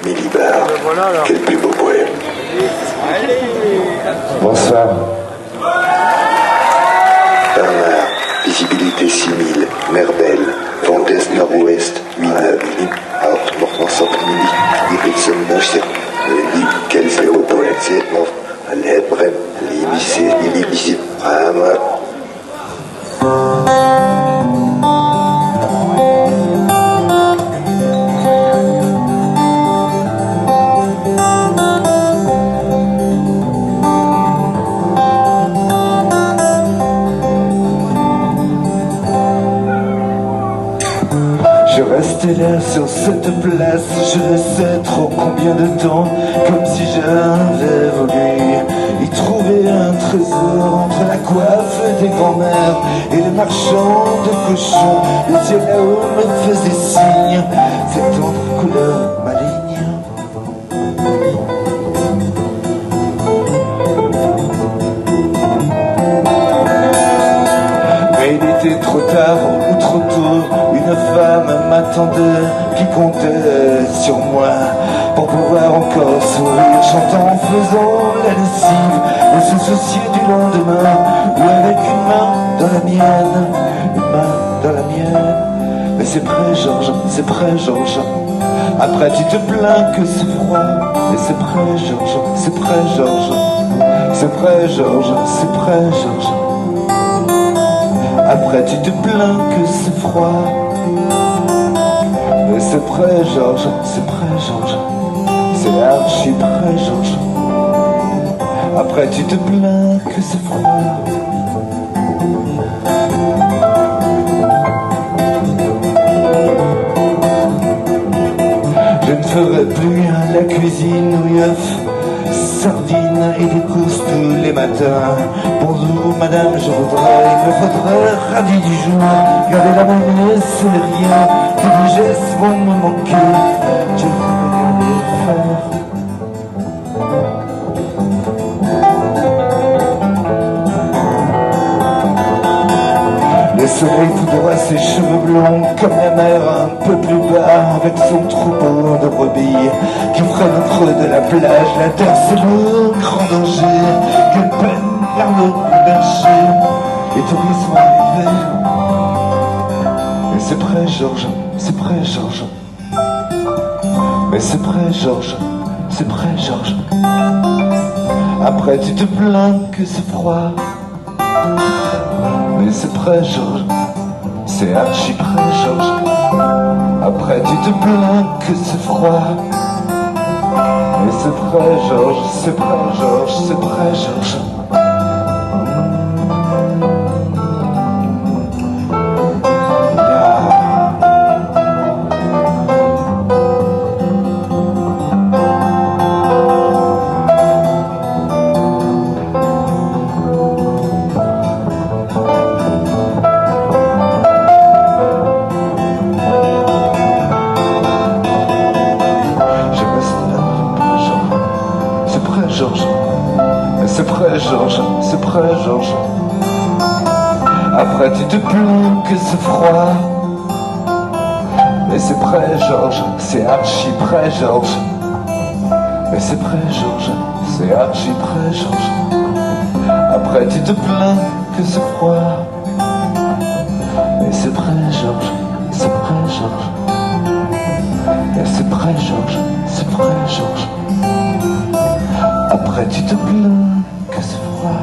Milibar, quel plus beau poème. Bonsoir. Bernard, visibilité 6000, mer belle, vent d'est nord-ouest, 8-9, out, mortement sortini, Ibitsen Mosher, quel zéro poème, c'est non, l'Hebrem, l'Ibissé, Rama. Je restais là sur cette place, je ne sais trop combien de temps, comme si j'avais voulu y trouver un trésor entre la coiffe des grands-mères et les marchands de cochons. Le ciel là-haut me faisait signe, cette tendre couleur maligne. Mais il était trop tard ou trop tôt, une femme m'attendait qui comptait sur moi pour pouvoir encore sourire, chantant en faisant la lessive et se soucier du lendemain, ou avec une main dans la mienne, une main dans la mienne. Mais c'est prêt Georges, c'est prêt Georges, après tu te plains que c'est froid, mais c'est prêt Georges, c'est prêt Georges, c'est prêt Georges, c'est prêt Georges. Après tu te plains que c'est froid, mais c'est prêt Georges, c'est prêt Georges, c'est archi prêt Georges. Après tu te plains que c'est froid. Je ne ferai plus la cuisine aux œufs, sardines et des courses tous les matins. Bonjour madame, je voudrais, il me faudrait radis du jour. Garder la monnaie, c'est rien, tous les gestes vont me manquer. Je vais regarder faire. Le soleil tout droit ses cheveux blonds comme la mer un peu plus bas, avec son troupeau de brebis qui freine au creux de la plage. La terre c'est le grand danger, quelle peine vers le berger. Les touristes sont arrivés. Et c'est prêt Georges, c'est prêt Georges, mais c'est prêt Georges, c'est prêt Georges. Après tu te plains que c'est froid, mais c'est prêt Georges, c'est archi prêt Georges. Après tu te plains que c'est froid, mais c'est prêt Georges, c'est prêt Georges, c'est prêt Georges. Georges, c'est prêt Georges, c'est prêt Georges. Après tu te plains que c'est froid, mais c'est prêt Georges, c'est archi prêt Georges. Mais c'est prêt Georges, c'est archi prêt Georges. Après tu te plains que c'est froid, mais c'est prêt Georges, c'est prêt Georges. Mais c'est prêt Georges, c'est prêt Georges. Après tu te plains que c'est froid.